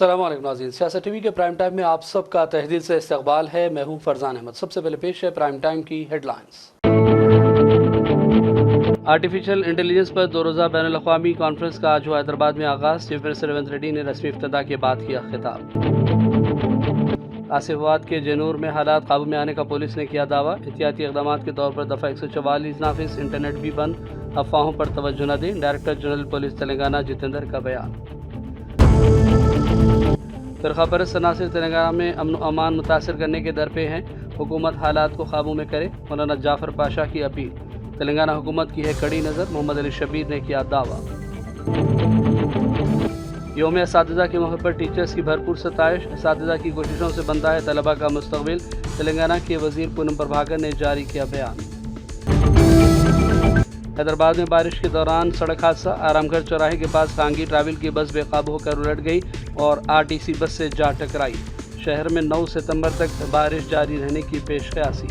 अस्सलामुअलैकुम नाज़रीन, सियासत टीवी के प्राइम टाइम में आप सबका तहे दिल से इस्तकबाल है। मैं हूं फरजान अहमद। सबसे पहले पेश है प्राइम टाइम की हेडलाइंस। आर्टिफिशियल इंटेलिजेंस पर 2 रोज़ा बैनुल अक़वामी कॉन्फ्रेंस का आज हैदराबाद में आगाज़। चीफ मिनिस्टर रेवंत रेड्डी ने रस्मी इफ्तिताह के बाद किया खिताब। आसिफाबाद के जनूर में हालात काबू में आने का पुलिस ने किया दावा। एहतियाती इक़दाम के तौर पर दफ़ा 144 नाफिज, इंटरनेट भी बंद, अफवाहों पर तवज्जो न दें। Director general police Telangana Jitendra का बयान। फ़िरक़ा परस्त अनासिर तेलंगाना में अमन अमान मुतासर करने के दर पे हैं। हुकूमत हालात को काबू में करे, मौलाना जाफ़र पाशा की अपील। तेलंगाना हुकूमत की है कड़ी नज़र, मोहम्मद अली शबीर ने किया दावा। यौम असातिज़ा के मौके पर टीचर्स की भरपूर सताइश। असातिज़ा की कोशिशों से बनता है तलबा का मुस्तक़बिल। तेलंगाना के वज़ीर पूनम प्रभाकर ने जारी किया बयान। हैदराबाद में बारिश के दौरान सड़क हादसा। आरामगढ़ चौराहे के पास खांगी ट्रैवल की बस बेकाबू होकर उलट गई और आरटीसी बस से जा टकराई। शहर में 9 सितंबर तक बारिश जारी रहने की पेशकयासी।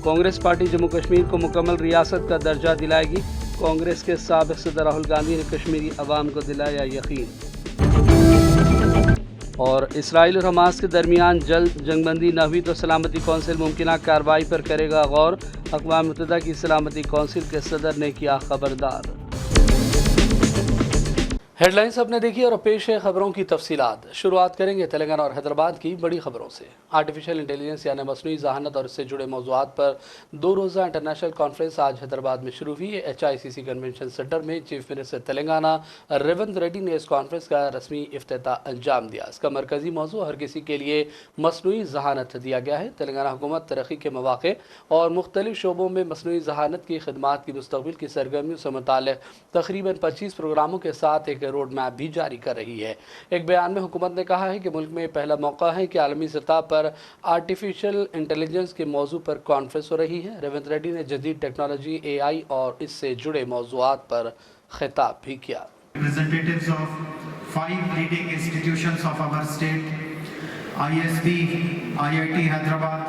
कांग्रेस पार्टी जम्मू कश्मीर को मुकम्मल रियासत का दर्जा दिलाएगी। कांग्रेस के साबिक़ सदर राहुल गांधी ने कश्मीरी अवाम को दिलाया यकीन। और इसराइल और हमास के दरमियान जल्द जंगबंदी न हुई तो सलामती कौंसिल मुमकिन कार्रवाई पर करेगा गौर। अक़वाम मुत्तहिदा की सलामती कौंसिल के सदर ने किया खबरदार। हेडलाइंस आपने देखी और पेश है खबरों की तफसीलात। शुरुआत करेंगे तेलंगाना और हैदराबाद की बड़ी खबरों से। आर्टिफिशियल इंटेलिजेंस यानी मसनूई ज़हानत और इससे जुड़े मौज़ूआत पर 2 रोज़ा इंटरनेशनल कॉन्फ्रेंस आज हैदराबाद में शुरू हुई है। HICC कन्वेंशन सेंटर में चीफ मिनिस्टर तेलंगाना रेवंत रेड्डी ने इस कॉन्फ्रेंस का रस्मी इफ्तिताह अंजाम दिया। इसका मरकज़ी मौजू हर किसी के लिए मसनूई ज़हानत दिया गया है। तेलंगाना हुकूमत तरक्की के मौक़े और मुख्तलिफ शोबों में मसनूई ज़हानत की खिदमात की मुस्तक़बिल की सरगर्मियों से मुताल्लिक़ तकरीबन 25 प्रोग्रामों के साथ एक रोड मैप भी जारी कर रही है। एक बयान में हुकूमत ने कहा है कि मुल्क में पहला मौका है कि आलमी सतह पर आर्टिफिशियल इंटेलिजेंस के मौजू पर कॉन्फ्रेंस हो रही है। रेवंत रेड्डी ने जदीद टेक्नोलॉजी, AI और इससे जुड़े मौजूआत पर खिताब भी किया। Representatives of 5 leading institutions of our state, ISB, IIT Hyderabad,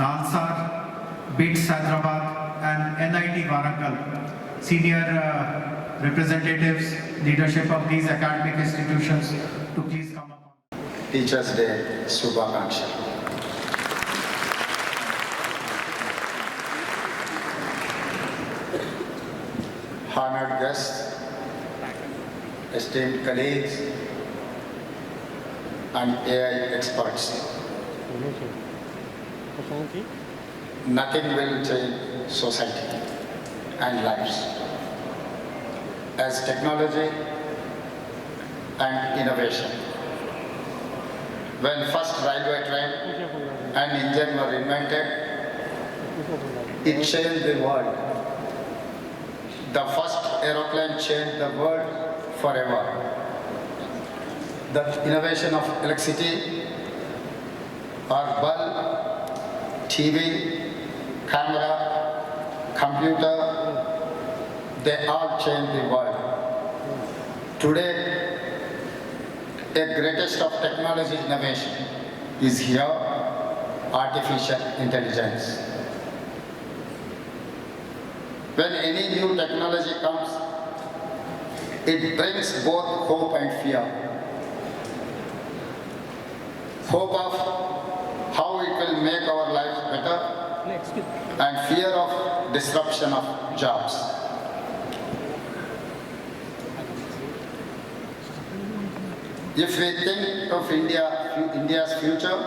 NALSAR, BITS Hyderabad and NIT Warangal. Senior representatives, leadership of these academic institutions to please come up. Teachers Day Shubhakanksha. Honored guests, esteemed colleagues and AI experts. Nothing will change society and lives as technology and innovation. When first railway train and engine were invented, it changed the world. The first aeroplane changed the world forever. The innovation of electricity or bulb, TV, camera, computer, they all changed the world. Today, the greatest of technology innovation is here, artificial intelligence. When any new technology comes, it brings both hope and fear. Hope of how it will make our lives better and fear of disruption of jobs. If we think of India's future,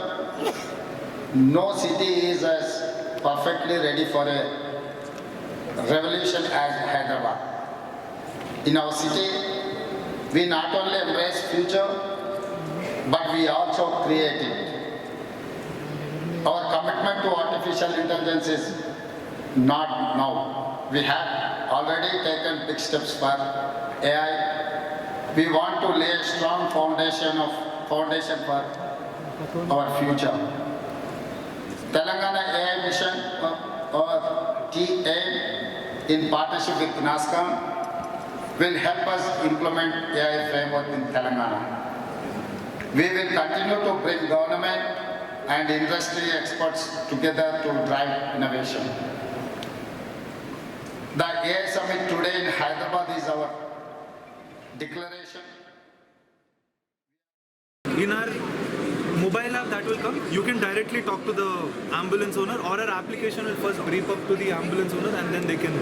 no city is as perfectly ready for a revolution as Hyderabad. In our city, we not only embrace future, but we also create it. Our commitment to artificial intelligence is not now. We have already taken big steps for AI. We want to lay a strong foundation for our future. Telangana AI Mission or TA in partnership with NASCOM will help us implement AI framework in Telangana. We will continue to bring government and industry experts together to drive innovation. The AI Summit today in Hyderabad is our declaration in our mobile app that will come, you can directly talk to the ambulance owner, or our application will first brief up to the ambulance owner and then they can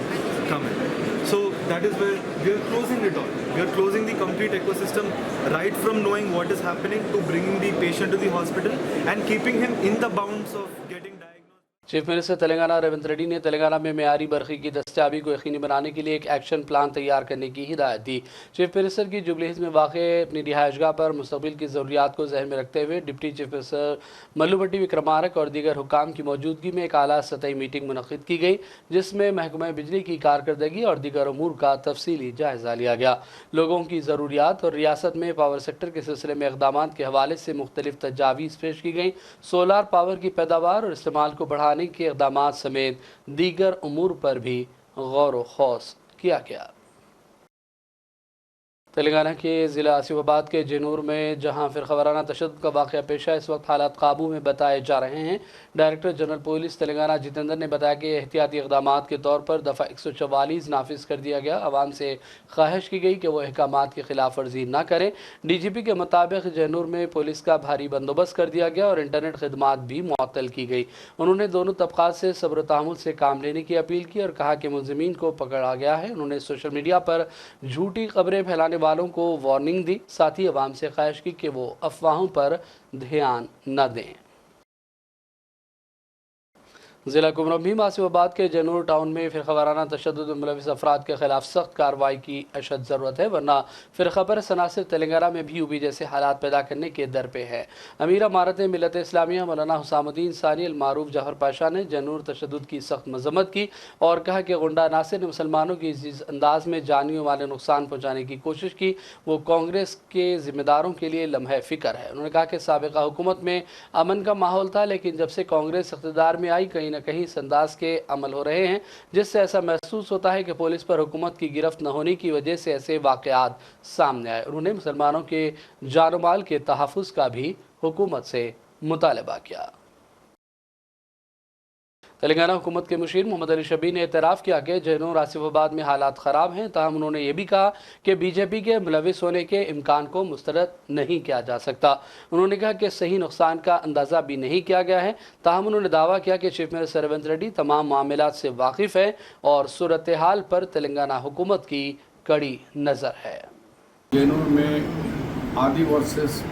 come in. So that is where we are closing it all. We are closing the complete ecosystem, right from knowing what is happening to bringing the patient to the hospital and keeping him in the bounds of getting diagnosed. Chief minister Telangana Revanth Reddy ने तेलंगाना में मेयारी बरक़ी की दस्तयाबी को यकीनी बनाने के लिए एक action plan तैयार करने की हिदायत दी। चीफ मिनिस्टर की जुबली हिल्स में वाक़े अपनी रिहाइशगाह पर मुस्तक़बिल की ज़रूरियात को जहन में रखते हुए डिप्टी चीफ मिनिस्टर मल्लुभट्टी विक्रमारक और दीगर हुक्काम की मौजूदगी में एक आला सतही मीटिंग मुनक़्क़िद की गई, जिसमें महकमा बिजली की कारकर्दगी और दीगर अमूर का तफसीली जायज़ा लिया गया। लोगों की ज़रूरियात और रियासत में पावर सेक्टर के सिलसिले में इक़दामात के हवाले से मुख्तलिफ तजावीज़ पेश की गई। सोलार पावर की पैदावार और इस्तेमाल को बढ़ाने के इक़दामात समेत दीगर उमूर पर भी गौर व खौस किया गया। तेलंगाना के ज़िला आसिफाबाद के जनूर में जहां फिरक़ावाराना तशद्दुद का वाक़या पेश है, इस वक्त हालात काबू में बताए जा रहे हैं। Director general police Telangana Jitendra ने बताया कि एहतियाती इक़दामात के तौर पर दफ़ा 144 नाफिज कर दिया गया। आवाम से ख्वाहिश की गई कि वह अहकामात की खिलाफ वर्जी न करें। DGP के मुताबिक जनूर में पुलिस का भारी बंदोबस्त कर दिया गया और इंटरनेट खदमात भी मुअत्तल की गई। उन्होंने दोनों तबक़ात से सब्र तहम्मुल से काम लेने की अपील की और कहा कि मुलज़िमीन को पकड़ा गया है। उन्होंने सोशल मीडिया पर झूठी खबरें फैलाने वालों को वार्निंग दी। साथ ही अवाम से ख्वाहिश की कि वो अफवाहों पर ध्यान न दें। ज़िला कुमरम आसिफाबाद के जनूर टाउन में फ़िरक़ावाराना तशद्दुद में मुलविस अफराद के खिलाफ सख्त कार्रवाई की अशद ज़रूरत है, वरना फ़िरक़ापरस्त अनासिर तेलंगाना में भी यूबी जैसे हालात पैदा करने के दर पे है। अमीर अमारत मिल्लत इस्लामिया मौलाना हुसामुद्दीन सानी अल मारूफ जहर पाशा ने जनूर तशद्दुद की सख्त मज़म्मत की और कहा कि गुंडा नासिर ने मुसलमानों की इस अंदाज में जानी व माली नुकसान पहुँचाने की कोशिश की, वो कांग्रेस के ज़िम्मेदारों के लिए लम्हे फ़िक्र है। उन्होंने कहा कि साबिक़ा हुकूमत में अमन का माहौल था, लेकिन जब से कांग्रेस इक़्तिदार में आई कहीं न कहीं इस अंदाज के अमल हो रहे हैं, जिससे ऐसा महसूस होता है कि पुलिस पर हुकूमत की गिरफ्त न होने की वजह से ऐसे वाक़यात सामने आए। उन्होंने मुसलमानों के जान व माल के तहफ़्फ़ुज़ का भी हुकूमत से मुतालबा किया। तेलंगाना हुकूमत के मुशीर मोहम्मद अली शबीर ने एतराफ़ किया कि जनूर आसिफाबाद में हालात ख़राब हैं। ताहम उन्होंने ये भी कहा कि BJP के मुलविस होने के इम्कान को मुस्तरद नहीं किया जा सकता। उन्होंने कहा कि सही नुकसान का अंदाज़ा भी नहीं किया गया है। ताहम उन्होंने दावा किया कि चीफ मिनिस्टर रेवंत रेड्डी तमाम मामलात से वाकिफ़ है और सूरत हाल पर तेलंगाना हुकूमत की कड़ी नज़र है। जनूर में आदि वर्सेस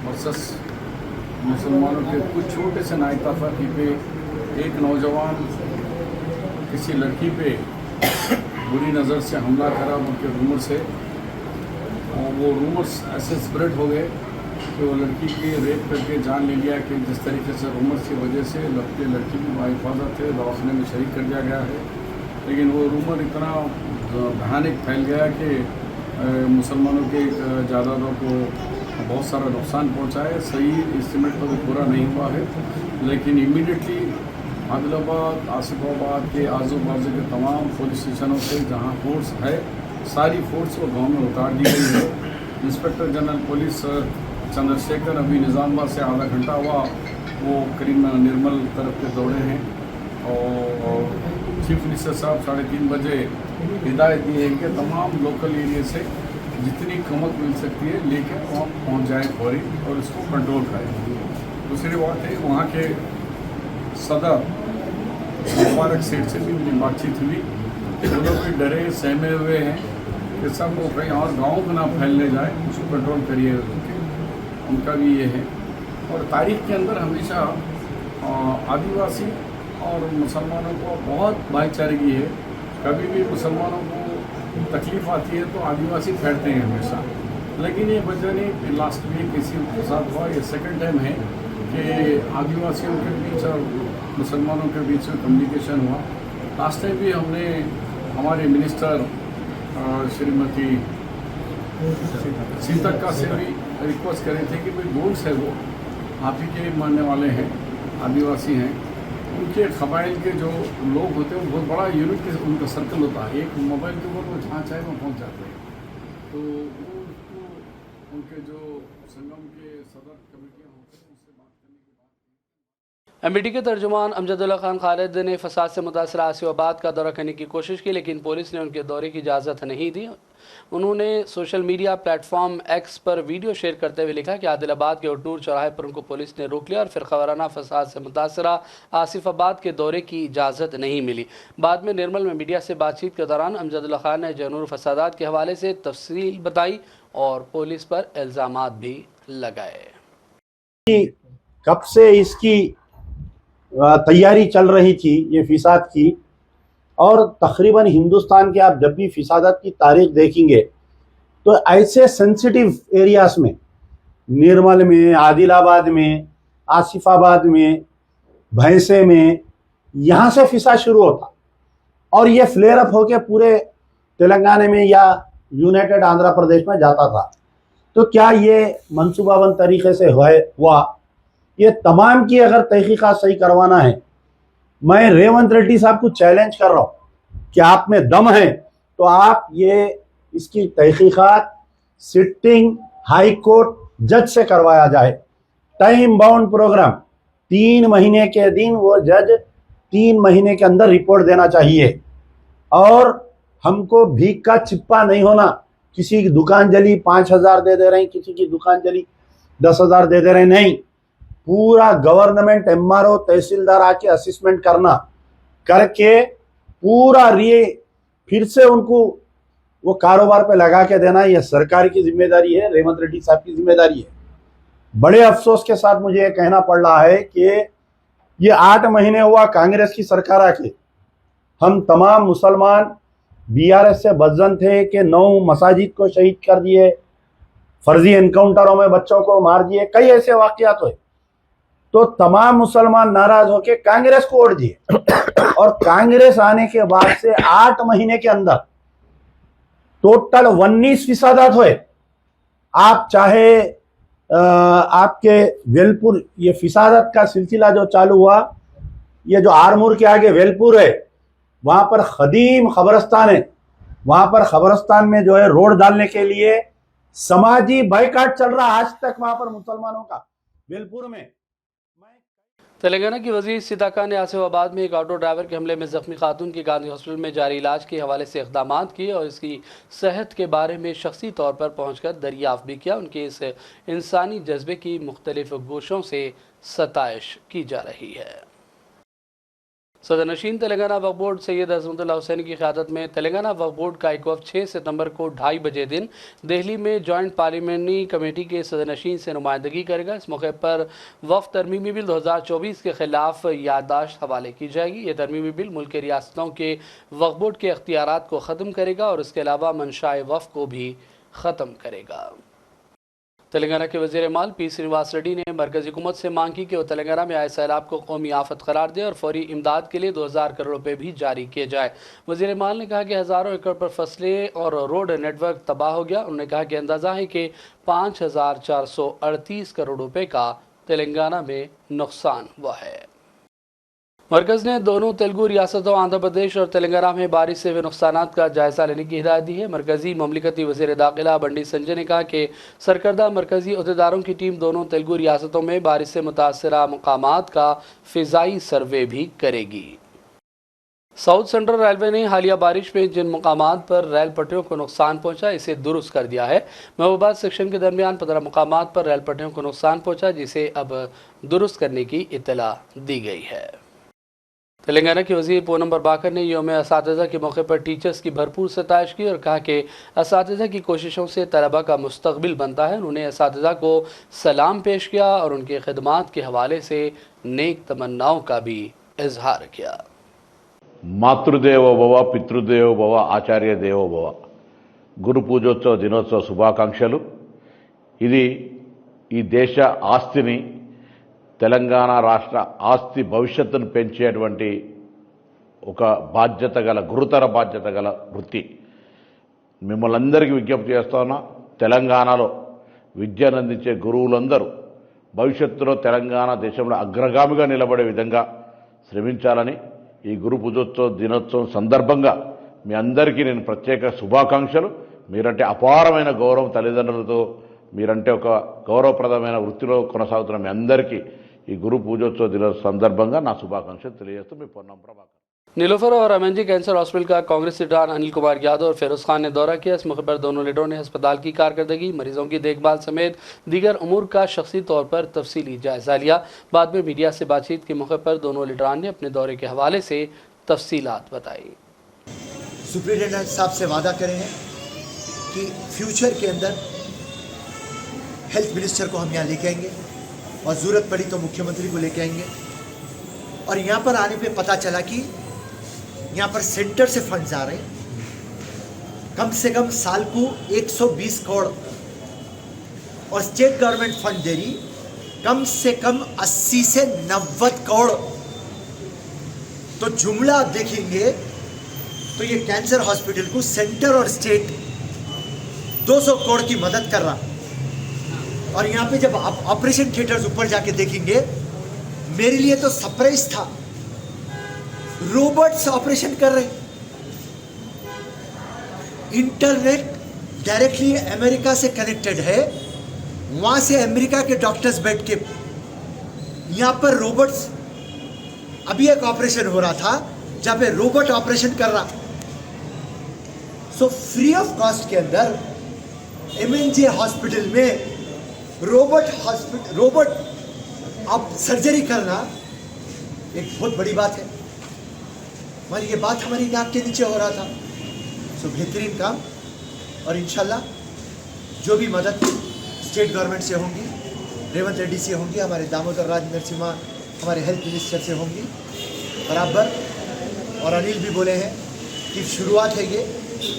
मुसलमानों के कुछ छोटे से नाइतफाक़ी पे एक नौजवान किसी लड़की पे बुरी नज़र से हमला करा उनके रूमर से, और वो रूमर्स ऐसे स्प्रेड हो गए कि वो लड़की की रेप करके जान ले लिया कि जिस तरीके से रूमर्स की वजह से लड़की की बाहिफाजत है दवाखाने में शरीक कर दिया गया है। लेकिन वो रूमर इतना भयानक फैल गया कि मुसलमानों के जायदादों को बहुत सारा नुकसान पहुँचा है। सही एस्टिमेट तो पूरा नहीं हुआ है, लेकिन इमीडिएटली आदिलाबाद आसिफाबाद के आजू बाजू के तमाम पुलिस स्टेशनों से जहां फोर्स है, सारी फोर्स को गांव में उतार दी गई है। इंस्पेक्टर जनरल पुलिस चंद्रशेखर अभी निज़ामाबाद से आधा घंटा हुआ वो करीब निर्मल तरफ के दौड़े हैं, और चीफ मिनिस्टर साहब 3:30 बजे हिदायत दी है कि तमाम लोकल एरिया से जितनी कमक मिल सकती है लेकर पहुँच जाए फौरी और इसको कंट्रोल करें। दूसरी बात है, वहाँ के सदर मुबारक सेठ से भी उनकी बातचीत हुई। वो लोग भी डरे सहमे हुए हैं कि सब वो कहीं और गाँव में ना फैलने जाए, उसको कंट्रोल करिए, उनका भी ये है। और तारीख के अंदर हमेशा आदिवासी और मुसलमानों को बहुत भाईचारगी है। कभी भी मुसलमानों को तकलीफ़ आती है तो आदिवासी फैलते हैं हमेशा, लेकिन ये वजह नहीं। लास्ट वीक किसी के साथ हुआ, ये सेकंड टाइम है कि आदिवासियों के बीच और मुसलमानों के बीच में कम्युनिकेशन हुआ। लास्ट टाइम भी हमने हमारे मिनिस्टर श्रीमती सीतक्का से भी रिक्वेस्ट करे थे कि भाई गोल्स है वो आप ही के मानने वाले हैं, आदिवासी हैं, उनके कबाइल के जो लोग होते हैं वो बहुत बड़ा यूनिट के उनका सर्कल होता है। एक मोबाइल के ऊपर वो जहाँ चाहे वो पहुँच जाते हैं। तो वो उनके जो संगम के सदर कमेटियाँ होते हैं उससे बात करने के बाद एमबीटी के तर्जुमान अमजदुल्ला खान खालिद ने फसाद से मुतासर आसिफाबाद का दौरा करने की कोशिश की, लेकिन पुलिस ने उनके दौरे की इजाज़त नहीं दी। उन्होंने सोशल मीडिया प्लेटफॉर्म एक्स पर वीडियो शेयर करते हुए लिखा कि आदिलाबाद के उटनूर चौराहे पर उनको पुलिस ने रोक लिया और फिर खबराना फसाद से मुतासर आसिफाबाद के दौरे की इजाज़त नहीं मिली। बाद में निर्मल में मीडिया से बातचीत के दौरान अमजदुल्ला खान ने जनूर फसादात के हवाले से तफसील बताई और पुलिस पर इल्ज़ामात भी लगाए। कब से इसकी तैयारी चल रही थी ये फिसाद की, और तकरीबन हिंदुस्तान के आप जब भी फिसादात की तारीख देखेंगे तो ऐसे सेंसिटिव एरियाज में, निर्मल में, आदिलाबाद में, आसिफाबाद में, भैंसे में, यहाँ से फिसाद शुरू होता और ये फ्लेयर अप होके पूरे तेलंगाना में या यूनाइटेड आंध्र प्रदेश में जाता था। तो क्या ये मंसूबाबंद तरीके से हुआ? ये तमाम की अगर तहकीकात सही करवाना है, मैं रेवंत रेड्डी साहब को चैलेंज कर रहा हूँ कि आप में दम है तो आप ये इसकी तहकीकात सिटिंग हाई कोर्ट जज से करवाया जाए। टाइम बाउंड प्रोग्राम, 3 महीने के दिन वो जज 3 महीने के अंदर रिपोर्ट देना चाहिए। और हमको भीख का चिप्पा नहीं होना, किसी की दुकान जली 5,000 दे रहे हैं, किसी की दुकान जली 10,000 दे रहे हैं, नहीं। पूरा गवर्नमेंट एमआरओ तहसीलदार आके असेसमेंट करके पूरा फिर से उनको वो कारोबार पे लगा के देना, यह सरकार की जिम्मेदारी है, रेवंत रेड्डी साहब की जिम्मेदारी है। बड़े अफसोस के साथ मुझे ये कहना पड़ रहा है कि ये 8 महीने हुआ कांग्रेस की सरकार आके, हम तमाम मुसलमान बीआरएस से बदजन थे कि 9 मसाजिद को शहीद कर दिए, फर्जी एनकाउंटरों में बच्चों को मार दिए, कई ऐसे वाकयात हुए। तो तमाम मुसलमान नाराज होकर कांग्रेस को वोट दिए और कांग्रेस आने के बाद से 8 महीने के अंदर टोटल 19 फिसादात हुए। आप चाहे आपके वेलपुर, ये फिसादत का सिलसिला जो चालू हुआ, ये जो आरमूर के आगे वेलपुर है, वहां पर खदीम खबरस्तान है, वहां पर खबरस्तान में जो है रोड डालने के लिए समाजी बाइकाट चल रहा आज तक वहां पर मुसलमानों का वेलपुर में। तेलंगाना की वजीर सीताका ने आसिफाबाद में एक ऑटो ड्राइवर के हमले में जख्मी खातून की गांधी हॉस्पिटल में जारी इलाज के हवाले से इक़दाम किए और इसकी सेहत के बारे में शख्सी तौर पर पहुंचकर दरियाफ्त भी किया। उनके इस इंसानी जज्बे की मुख्तलिफ गोशों से सताइश की जा रही है। सदरनशीन तेलंगाना वक्फ बोर्ड सैयद अजमतुल्लाह हुसैन की क़यादत में तेलंगाना वक्फ बोर्ड का एक वफ़द 6 सितंबर को 2:30 बजे दिन दिल्ली में जॉइंट पार्लियामेंट्री कमेटी के सदरनशीन से नुमाइंदगी करेगा। इस मौके पर वफ़द तरमीमी बिल 2024 के ख़िलाफ़ याददाश्त हवाले की जाएगी। ये तरमीमी बिल मुल्क के रियासतों के वक्फ बोर्ड के इख्तियारात को ख़त्म करेगा और इसके अलावा मंशाए वफ़ को भी ख़त्म करेगा। तेलंगाना के वज़ीर माल पी श्रीनिवास रेड्डी ने मरकज़ी हुकूमत से मांग की कि वह तेलंगाना में आए सैलाब को कौमी आफत करार दे और फौरी इमदाद के लिए 2000 करोड़ रुपए भी जारी किए जाए। वज़ीर माल ने कहा कि हज़ारों एकड़ पर फसलें और रोड नेटवर्क तबाह हो गया। उन्होंने कहा कि अंदाज़ा है कि 5438 करोड़ रुपए का तेलंगाना में नुकसान हुआ है। मरकज़ ने दोनों तेलुगु रियासतों आंध्र प्रदेश और तेलंगाना में बारिश से हुए नुकसानात का जायज़ा लेने की हिदायत दी है। मरकज़ी ममलिकती वज़ीर दाखिला बंडी संजय ने कहा कि सरकर्दा मरकज़ी अहदेदारों की टीम दोनों तेलुगु रियासतों में बारिश से मुतासरा मकामात का फ़िज़ाई सर्वे भी करेगी। साउथ सेंट्रल रेलवे ने हालिया बारिश में जिन मकामात पर रेल पटरियों को नुकसान पहुंचा इसे दुरुस्त कर दिया है। महबूबाबाद सेक्शन के दरमियान 15 मकामात पर रेल पटरियों को नुकसान पहुंचा, जिसे अब दुरुस्त करने की इत्तला दी गई है। तेलंगाना के वज़ीर पूनम प्रभाकर ने यौम असातिज़ा के मौके पर टीचर्स की भरपूर सताइश की और कहा कि असातिज़ा की कोशिशों से तलबा का मुस्तकबिल बनता है। उन्होंने असातिज़ा को सलाम पेश किया और उनके खिदमात के हवाले से नेक तमन्नाओं का भी इजहार किया। मातृदेवो भव, पितृदेवो भव, आचार्य देवो भव। గురు పూజోత్సవ దినోత్సవ శుభాకాంక్షలు। ఇది ఈ దేశ ఆస్తిని, తెలంగాణ రాష్ట్ర ఆస్తి భవిష్యత్తును పెంచేటువంటి ఒక బాధ్యత గల, గురుతర బాధ్యత గల వృత్తి. మిమ్మల్ని అందరికీ విజ్ఞప్తి చేస్తున్నా, తెలంగాణలో విద్యను అందించే గురువులందరూ భవిష్యత్తులో తెలంగాణ దేశంలో అగ్రగామిగా నిలబడే విధంగా శ్రమించాలని ఈ గురు పూజోత్సవ దినోత్సవం సందర్భంగా మీ అందరికీ నేను ప్రత్యేక శుభాకాంక్షలు. మీరంటే అపారమైన గౌరవం, తల్లిదండ్రులతో మీరంటే ఒక గౌరవప్రదమైన వృత్తిలో కొనసాగుతున్న మీ అందరికీ ఈ గురు పూజోత్సవ దిన సందర్భంగా నా శుభాకాంక్షలు తెలియజేస్తూ మీ పొన్నం ప్రభాకర్. नीलोफर और एमएनजी कैंसर हॉस्पिटल का कांग्रेस लीडर अनिल कुमार यादव और फिरोज खान ने दौरा किया। इस मौके पर दोनों लीडरों ने अस्पताल की कारकर्दगी, मरीजों की देखभाल समेत दीगर उमूर का शख्सी तौर पर तफसीली जायजा लिया। बाद में मीडिया से बातचीत के मौके पर दोनों लीडरान ने अपने दौरे के हवाले से तफसीलात बताई। सुप्रिंटेंडेंट साहब से वादा करे हैं कि फ्यूचर के अंदर हेल्थ मिनिस्टर को हम यहाँ लेके आएंगे और ज़रूरत पड़ी तो मुख्यमंत्री को लेके आएंगे। और यहाँ पर आने पे पता चला कि यहाँ पर सेंटर से फंड्स आ रहे हैं, कम से कम साल को 120 करोड़, और स्टेट गवर्नमेंट फंड दे रही कम से कम 80 से 90 करोड़। तो जुमला आप देखेंगे तो ये कैंसर हॉस्पिटल को सेंटर और स्टेट 200 करोड़ की मदद कर रहा। और यहाँ पे जब आप ऑपरेशन थिएटर्स ऊपर जाके देखेंगे, मेरे लिए तो सरप्राइज था, रोबोट्स ऑपरेशन कर रहे, इंटरनेट डायरेक्टली अमेरिका से कनेक्टेड है, वहां से अमेरिका के डॉक्टर्स बैठ के यहाँ पर रोबोट्स, अभी एक ऑपरेशन हो रहा था जहाँ पे रोबोट ऑपरेशन कर रहा। सो फ्री ऑफ कॉस्ट के अंदर एमएनजे हॉस्पिटल में रोबोट अब सर्जरी करना एक बहुत बड़ी बात है। मगर ये बात हमारी नाक के नीचे हो रहा था। सो बेहतरीन काम, और इंशाल्लाह जो भी मदद स्टेट गवर्नमेंट से होंगी, रेवंत रेड्डी से होंगी, हमारे दामोदर राज नरसिम्हा हमारे हेल्थ मिनिस्टर से होंगी बराबर। और अनिल भी बोले हैं कि शुरुआत है, ये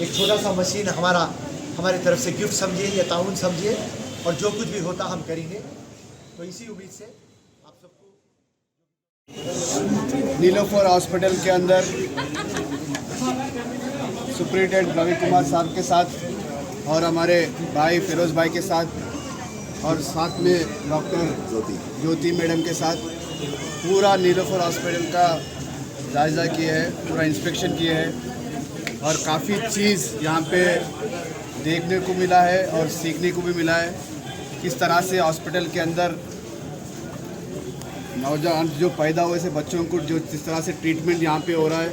एक छोटा सा मशीन हमारे तरफ से गिफ्ट समझिए या ताउन समझिए, और जो कुछ भी होता हम करेंगे। तो इसी उम्मीद से आप सबको नीलोफर हॉस्पिटल के अंदर सुप्रिंटेंडेंट रवि कुमार साहब के साथ और हमारे भाई फिरोज भाई के साथ और साथ में डॉक्टर ज्योति मैडम के साथ पूरा नीलोफर हॉस्पिटल का जायज़ा किए हैं, पूरा इंस्पेक्शन किए हैं, और काफ़ी चीज़ यहाँ पे देखने को मिला है और सीखने को भी मिला है। किस तरह से हॉस्पिटल के अंदर नौजवान जो पैदा हुए से बच्चों को जो जिस तरह से ट्रीटमेंट यहाँ पे हो रहा है,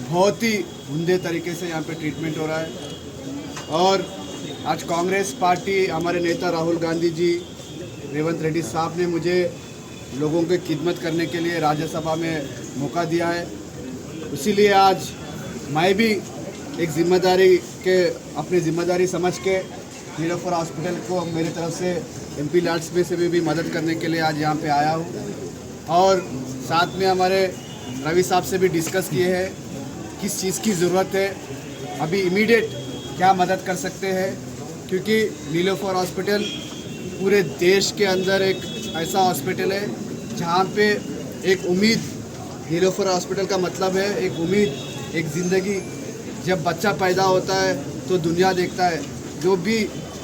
बहुत ही उम्दे तरीके से यहाँ पे ट्रीटमेंट हो रहा है। और आज कांग्रेस पार्टी, हमारे नेता राहुल गांधी जी, रेवंत रेड्डी साहब ने मुझे लोगों की खिदमत करने के लिए राज्यसभा में मौका दिया है। इसीलिए आज मैं भी एक अपनी जिम्मेदारी समझ के नीलोफर हॉस्पिटल को मेरी तरफ से एमपी लैड्स में से भी मदद करने के लिए आज यहाँ पे आया हूँ। और साथ में हमारे रवि साहब से भी डिस्कस किए हैं किस चीज़ की ज़रूरत है, अभी इमीडिएट क्या मदद कर सकते हैं, क्योंकि नीलोफर हॉस्पिटल पूरे देश के अंदर एक ऐसा हॉस्पिटल है जहाँ पे एक उम्मीद, नीलोफर हॉस्पिटल का मतलब है एक उम्मीद, एक ज़िंदगी। जब बच्चा पैदा होता है तो दुनिया देखता है, जो भी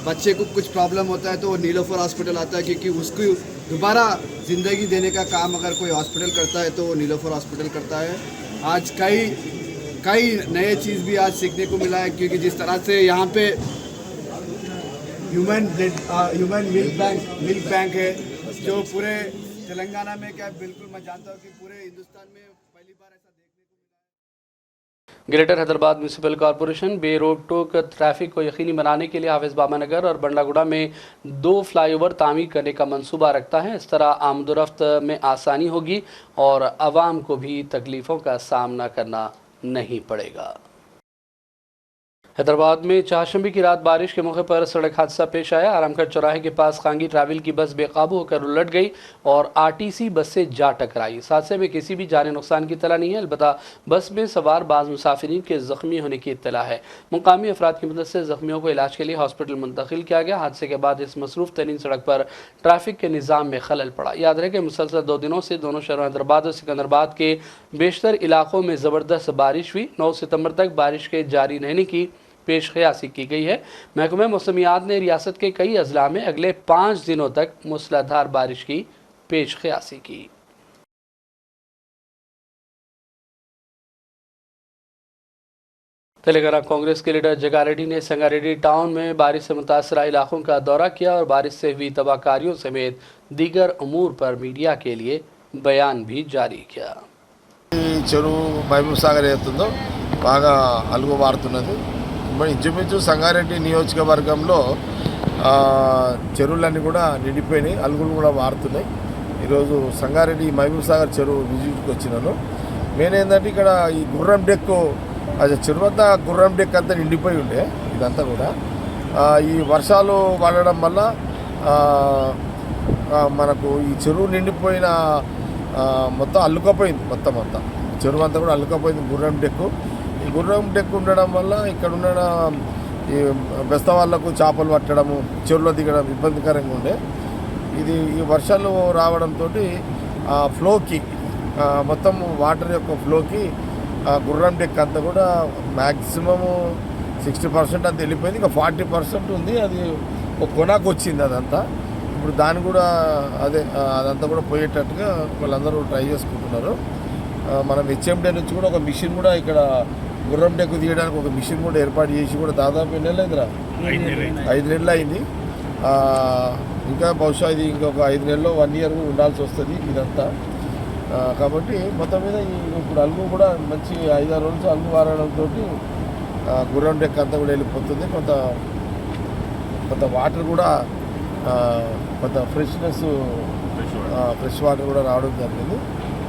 बच्चे को कुछ प्रॉब्लम होता है तो वो नीलोफर हॉस्पिटल आता है, क्योंकि उसको दोबारा ज़िंदगी देने का काम अगर कोई हॉस्पिटल करता है तो वो नीलोफर हॉस्पिटल करता है। आज कई नए चीज़ भी आज सीखने को मिला है, क्योंकि जिस तरह से यहाँ पे ह्यूमन मिल्क बैंक है, जो पूरे तेलंगाना में, क्या बिल्कुल मैं जानता हूँ कि पूरे हिंदुस्तान में पहली बार ऐसा देखने को मिला है। ग्रेटर हैदराबाद म्यूनिसिपल कॉरपोरेशन बे रोड टोक ट्रैफिक को यकीनी बनाने के लिए हाफिज बाबा नगर और बंडलागुड़ा में 2 फ्लाईओवर तामीर करने का मंसूबा रखता है। इस तरह आमदोरफ्त में आसानी होगी और आवाम को भी तकलीफ़ों का सामना करना नहीं पड़ेगा। हैदराबाद में चारशंबे की रात बारिश के मौके पर सड़क हादसा पेश आया। आरामगढ़ चौराहे के पास खांगी ट्रैवल की बस बेकाबू होकर उलट गई और आरटीसी बस से जा टकराई। इस हादसे में किसी भी जानी नुकसान की इत्तला नहीं है, अलबत्ता बस में सवार बाज़ मुसाफिरीन के ज़ख्मी होने की इत्तला है। मुकामी अफराद की मदद से ज़ख्मियों को इलाज के लिए हॉस्पिटल मुंतकिल किया गया। हादसे के बाद इस मसरूफ़ तरीन सड़क पर ट्रैफिक के निज़ाम में खलल पड़ा। याद रहे कि मुसलसल 2 दिनों से दोनों शहरों हैदराबाद और सिकंदराबाद के बेशतर इलाकों में ज़बरदस्त बारिश हुई। 9 सितंबर तक बारिश के जारी रहने की पेश क़यासी की गई है। महकमे मौसमियात ने रियासत के कई अजला में अगले 5 दिनों तक मूसलाधार बारिश की पेश क़यासी की। तेलंगाना कांग्रेस के लीडर जगारेड्डी ने संगारेड्डी टाउन में बारिश से मुतासरा इलाकों का दौरा किया और बारिश से हुई तबाहकारियों समेत दीगर अमूर पर मीडिया के लिए बयान भी जारी किया। చెరువు మహబూబ్ సాగర్ ఏతుందో బాగా అలుగు వారుతున్నది. మరి ఇంచుమించు సంగారెడ్డి నియోజకవర్గంలో చెరువులన్నీ కూడా నిండిపోయినాయి, అలుగులు కూడా వారుతున్నాయి. ఈరోజు సంగారెడ్డి మహబూబ్ సాగర్ చెరువు విజిట్కి వచ్చినాను. మెయిన్ ఏంటంటే ఇక్కడ ఈ గుర్రం డెక్కు అది చెరువు అంతా గుర్రం డెక్ అంతా నిండిపోయి ఉండే ఇదంతా కూడా ఈ వర్షాలు పడడం వల్ల మనకు ఈ చెరువు నిండిపోయిన మొత్తం అల్లుకపోయింది. మొత్తం అంతా చెరువు అంతా కూడా అల్లుకపోయింది గుర్రం డెక్కు. ఈ గుర్రం డెక్కు ఉండడం వల్ల ఇక్కడ ఉన్న ఈ బెస్త వాళ్ళకు చేపలు పట్టడము చెరువులో దిగడం ఇబ్బందికరంగా ఉండే. ఇది ఈ వర్షాలు రావడంతో ఫ్లోకి మొత్తం వాటర్ యొక్క ఫ్లోకి గుర్రం డెక్ అంతా కూడా మ్యాక్సిమము 60% అంతా వెళ్ళిపోయింది. ఇంకా 40% ఉంది, అది ఒక కొనాకు వచ్చింది అదంతా. ఇప్పుడు దాన్ని కూడా అదంతా కూడా పోయేటట్టుగా వాళ్ళందరూ ట్రై చేసుకుంటున్నారు. మనం హెచ్ఎండే నుంచి కూడా ఒక మిషన్ కూడా ఇక్కడ గుర్రం డెక్కు తీయడానికి ఒక మిషన్ కూడా ఏర్పాటు చేసి కూడా దాదాపు ఎన్ని నెలలు అయిందిరా? 5 నెలలు అయింది. ఇంకా బహుశా ఇది ఇంకొక 5 నెలల్లో 1 ఇయర్ ఉండాల్సి వస్తుంది ఇదంతా. కాబట్టి మొత్తం మీద ఇప్పుడు అలుగు కూడా మంచి 5-6 రోజులు అలుగు వారడంతో గుర్రం డెక్ అంతా కూడా వెళ్ళిపోతుంది. కొంత వాటర్ కూడా కొంత ఫ్రెష్ వాటర్ కూడా రావడం జరిగింది.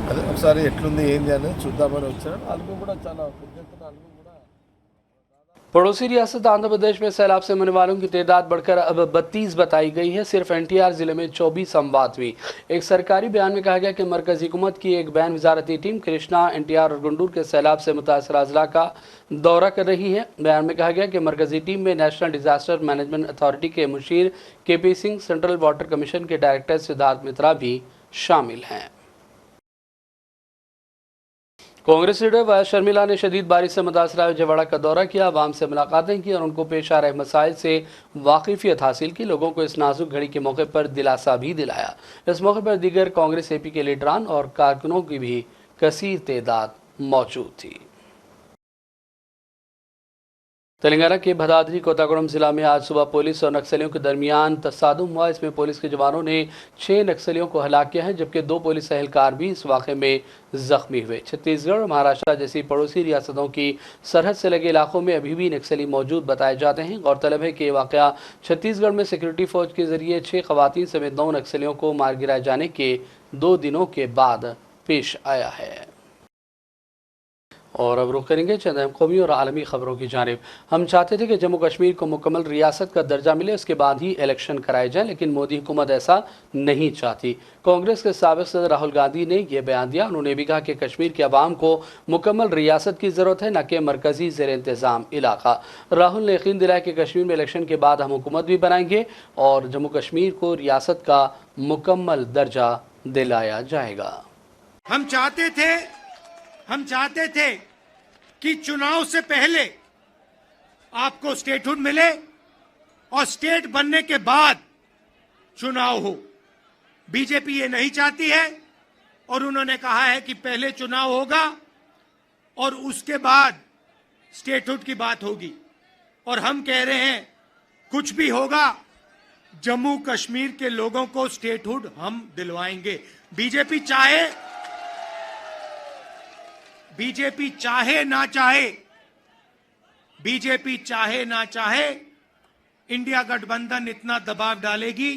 అదే ఒకసారి ఎట్లుంది ఏంది అనేది చూద్దామని వచ్చాను. అలుగు కూడా చాలా పెద్ద ఎత్తున అలుగు కూడా। पड़ोसी रियासत आंध्र प्रदेश में सैलाब से मरने वालों की तादाद बढ़कर अब 32 बताई गई है। सिर्फ एनटीआर जिले में 24 अमवात हुई। एक सरकारी बयान में कहा गया कि मरकजी हुकूमत की एक बैन वजारती टीम कृष्णा, एनटीआर और गुंडूर के सैलाब से मुतासरा अजला का दौरा कर रही है। बयान में कहा गया कि मरकजी टीम में नेशनल डिजास्टर मैनेजमेंट अथॉरिटी के मुशीर K P Singh, central water commission के डायरेक्टर सिद्धार्थ मित्रा भी शामिल हैं। कांग्रेस लीडर वायस शर्मिला ने शदीद बारिश से मुतासरा विजयवाड़ा का दौरा किया, आवाम से मुलाकातें की और उनको पेश आ रहे मसाइल से वाकिफियत हासिल की। लोगों को इस नाजुक घड़ी के मौके पर दिलासा भी दिलाया। इस मौके पर दीगर कांग्रेस एपी के लीडरान और कारकुनों की भी कसीर तादाद मौजूद थी। तेलंगाना के भदादरी कोतागुड़म जिला में आज सुबह पुलिस और नक्सलियों के दरमियान तसादुम हुआ। इसमें पुलिस के जवानों ने 6 नक्सलियों को हलाक किया है, जबकि 2 पुलिस एहलकार भी इस वाक़े में जख्मी हुए। छत्तीसगढ़ और महाराष्ट्र जैसी पड़ोसी रियासतों की सरहद से लगे इलाकों में अभी भी नक्सली मौजूद बताए जाते हैं। गौरतलब है कि ये वाक़या छत्तीसगढ़ में सिक्योरिटी फौज के जरिए 6 खवातीन समेत 9 नक्सलियों को मार गिराए जाने के 2 दिनों के बाद पेश आया है। और अब रुख करेंगे चंद अहम कौमी और आलमी खबरों की जानिब। हम चाहते थे कि जम्मू कश्मीर को मुकम्मल रियासत का दर्जा मिले, उसके बाद ही इलेक्शन कराए जाएं, लेकिन मोदी हुकूमत ऐसा नहीं चाहती। कांग्रेस के साबिक सदर राहुल गांधी ने यह बयान दिया। उन्होंने भी कहा कि कश्मीर के अवाम को मुकम्मल रियासत की ज़रूरत है, न कि मरकजी ज़ेर इंतज़ाम इलाका। राहुल ने यकीन दिलाया कि कश्मीर में इलेक्शन के बाद हम हुकूमत भी बनाएंगे और जम्मू कश्मीर को रियासत का मुकम्मल दर्जा दिलाया जाएगा। हम चाहते थे कि चुनाव से पहले आपको स्टेटहुड मिले और स्टेट बनने के बाद चुनाव हो। बीजेपी ये नहीं चाहती है और उन्होंने कहा है कि पहले चुनाव होगा और उसके बाद स्टेटहुड की बात होगी। और हम कह रहे हैं कुछ भी होगा, जम्मू कश्मीर के लोगों को स्टेटहुड हम दिलवाएंगे। बीजेपी चाहे ना चाहे इंडिया गठबंधन इतना दबाव डालेगी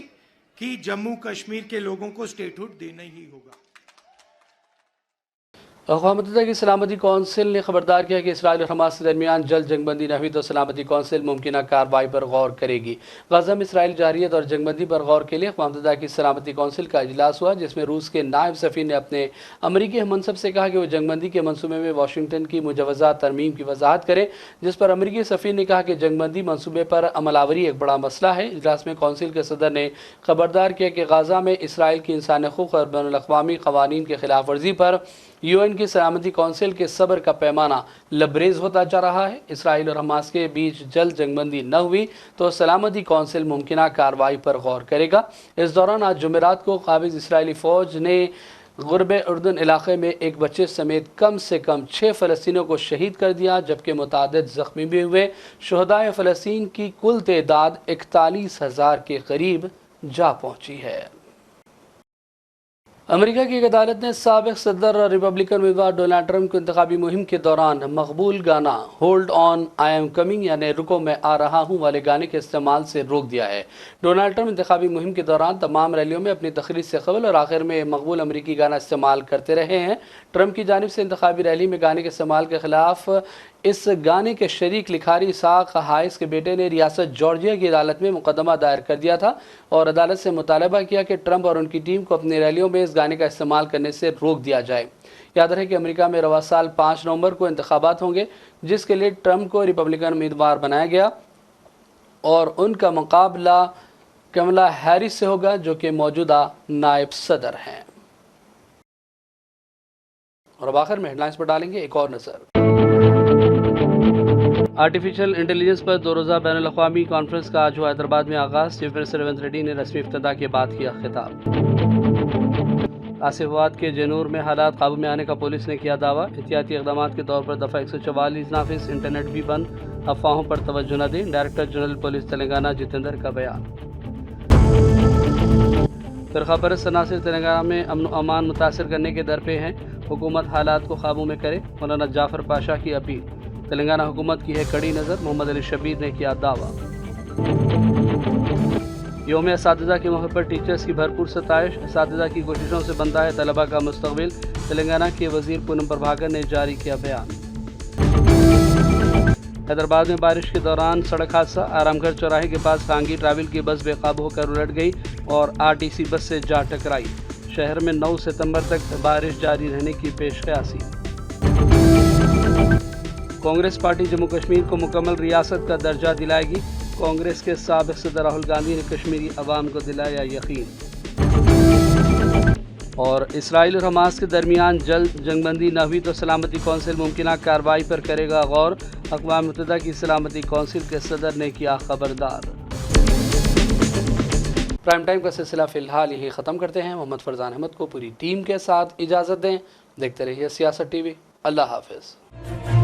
कि जम्मू कश्मीर के लोगों को स्टेटहुड देना ही होगा। अक़वाम मुत्तहिदा की सलामती कौंसिल ने खबरदार किया कि इसराइल और हमास के दरमियान जल्द जंगबंदी न हुई तो सलामती कौंसिल मुमकिन कार्रवाई पर गौर करेगी। गजा में इसराइल जारियत और जंगबंदी पर गौर के लिए अक़वाम मुत्तहिदा की सलामती कौंसिल का इजलास हुआ, जिसमें रूस के नायब सफ़ीर ने अपने अमरीकी मनसब से कहा कि वो जंगबंदी के मनसूबे में वाशिंगटन की मुजवज़ा तरमीम की वजाहत करें, जिस पर अमरीकी सफ़ीर ने कहा कि जंगबंदी मनसूबे पर अमलावरी एक बड़ा मसला है। इजलास में कौंसिल के सदर ने खबरदार किया कि गजा में इसराइल की इंसानी हक़ूक़ और बैनुल-अक़वामी क़वानीन की खिलाफ वर्जी पर यूएन की सलामती कौंसिल के सब्र का पैमाना लबरेज होता जा रहा है। इसराइल और हमास के बीच जल्द जंगबंदी न हुई तो सलामती कौंसिल मुमकिन कार्रवाई पर गौर करेगा। इस दौरान आज जुमेरात को काबिज इसराइली फ़ौज ने गुरब उर्दन इलाके में एक बच्चे समेत कम से कम 6 फ़लस्तीनियों को शहीद कर दिया, जबकि मुतादिद ज़ख्मी भी हुए। शुहदाए फ़लस्तीन की कुल तादाद 41,000 के करीब जा पहुँची है। अमेरिका की एक अदालत ने साबिक़ सदर और रिपब्लिकन उम्मीदवार डोनाल्ड ट्रंप को इंतखाबी मुहिम के दौरान मकबूल गाना hold on I am coming यानी रुको मैं आ रहा हूँ वाले गाने के इस्तेमाल से रोक दिया है। डोनाल्ड ट्रंप इंतखाबी मुहिम के दौरान तमाम रैलियों में अपनी तकरीर से कबल और आखिर में मकबूल अमरीकी गाना इस्तेमाल करते रहे हैं। ट्रंप की जानिब से इंतखाबी रैली में गाने के इस्तेमाल के खिलाफ इस गाने के शरीक लिखारी इसाक हाइस के बेटे ने रियासत जॉर्जिया की अदालत में मुकदमा दायर कर दिया था और अदालत से मुतालबा किया कि ट्रंप और उनकी टीम को अपनी रैलियों में इस गाने का इस्तेमाल करने से रोक दिया जाए। याद रहे कि अमेरिका में रवा साल 5 नवंबर को इंतखाबात होंगे, जिसके लिए ट्रंप को रिपब्लिकन उम्मीदवार बनाया गया और उनका मुकाबला कमला हैरिस से होगा, जो कि मौजूदा नायब सदर हैं। और अब आखिर में हेडलाइंस पर डालेंगे एक और नज़र। आर्टिफिशियल इंटेलिजेंस पर 2 रोज़ा बैनुल अक़वामी कॉन्फ्रेंस का आज हुआ हैदराबाद में आगाज़। चीफ मिनिस्टर रेवंत रेड्डी ने रस्मी इफ्तिताह के बाद किया खिताब। आसिफाबाद के जनूर में हालात काबू में आने का पुलिस ने किया दावा। एहतियाती इक़दाम के तौर पर दफ़ा 144 नाफिज, इंटरनेट भी बंद, अफवाहों पर तवज्जो न दें। Director general police Telangana Jitendra का बयान। फ़िरक़ा परस्त अनासिर तेलंगाना में अमन व अमान मुतासर करने के दर पे हैं, हुकूमत हालात को काबू में करे, मौलाना जाफ़र पाशा की अपील। तेलंगाना हुकूमत की है कड़ी नज़र, मोहम्मद अली शबीर ने किया दावा। यौम असातिज़ा के मौके पर टीचर्स की भरपूर सताइश, असातिज़ा की कोशिशों से बनता है तलबा का मुस्तक़बिल। तेलंगाना के वज़ीर पूनम प्रभाकर ने जारी किया बयान। हैदराबाद में बारिश के दौरान सड़क हादसा, आरामगढ़ चौराहे के पास कांगी ट्रैवल की बस बेकाबू होकर उलट गई और आरटीसी बस से जा टकराई। शहर में 9 सितंबर तक बारिश जारी रहने की पेशकयासी। कांग्रेस पार्टी जम्मू कश्मीर को मुकम्मल रियासत का दर्जा दिलाएगी। कांग्रेस के साबिक़ सदर राहुल गांधी ने कश्मीरी अवाम को दिलाया यकीन। और इसराइल और हमास के दरमियान जल्द जंगबंदी न हुई तो सलामती कौंसिल मुमकिन कार्रवाई पर करेगा गौर। अक़वाम मुत्तहिदा की सलामती कौंसिल के सदर ने किया खबरदार। प्राइम टाइम का सिलसिला फ़िलहाल यही ख़त्म करते हैं। मोहम्मद फरजान अहमद को पूरी टीम के साथ इजाज़त दें। देखते रहिए सियासत टीवी। अल्लाह हाफ़िज़।